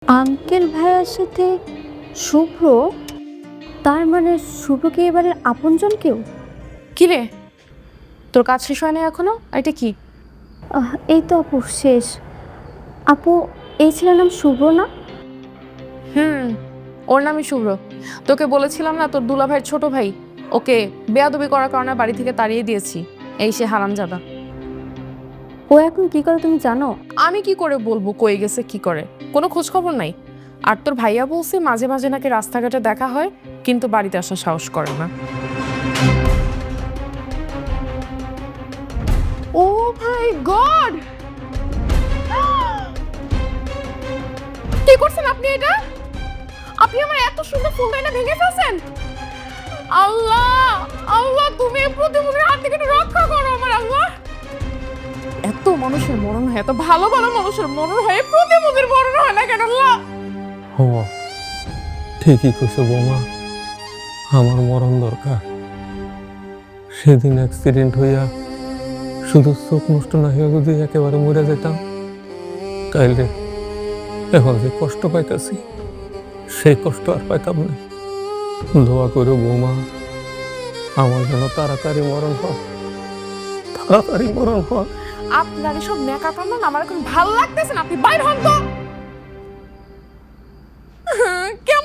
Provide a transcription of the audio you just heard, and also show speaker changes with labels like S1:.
S1: Uncle ভাইয়ার সাথে শুভ্র, তার মানে শুভ্র কি এবারের আপনজন কেউ?
S2: কি রে, তোর কাজ শেষ হয় না এখনো? এটা কি?
S1: এই তো আপু শেষ। আপু, এই ছেলের নাম শুভ্র না?
S2: ওর নামই শুভ্র। তোকে বলেছিলাম না তোর দুলাভাইয়ের ছোট ভাই, ওকে বেয়াদবি করার কারণে বাড়ি থেকে তাড়িয়ে দিয়েছি। এই সে হারামজাদা।
S1: ও এখন কি করে তুমি জানো?
S2: আমি কি করে বলবো কই গেছে কি করে, কোনো খোঁজ খবর নাই। আর তোর ভাইয়া বলছে মাঝে মাঝে নাকি রাস্তাঘাটে দেখা হয়, কিন্তু বাড়িতে আসার সাহস করে না। ও মাই গড, কি করছেন আপনি এটা? আপনি আমার এত সুন্দর ফুলদানিটা ভেঙে ফেলছেন। আল্লাহ, আল্লাহ তুমি এই প্রতিমুখের হাত থেকে একটু রক্ষা করো আমার আল্লাহ। এত মানুষের মরণ হয়, এত ভালো ভালো মানুষের মরণ হয়, এই প্রতিমুখের মরণ হয় না কেন আল্লাহ?
S3: ও ঠিকই কইছো বৌমা, আমার মরণ দরকার। সেদিন অ্যাক্সিডেন্ট হইয়া শুধু চোখ নষ্ট না হইয়া যদি একেবারে মরে যেতাম, তাইলে এখন যে কষ্ট পাইতাছি সেই কষ্ট আর পাইতাম না। দোয়া করো বৌমা, আমার যেন তাড়াতাড়ি মরণ হয়, তাড়াতাড়ি মরণ হয়।
S2: আপনার এসব নেকা কান্না আমার এখন ভালো লাগতেছে না, আপনি বাইর হন তো। কেউ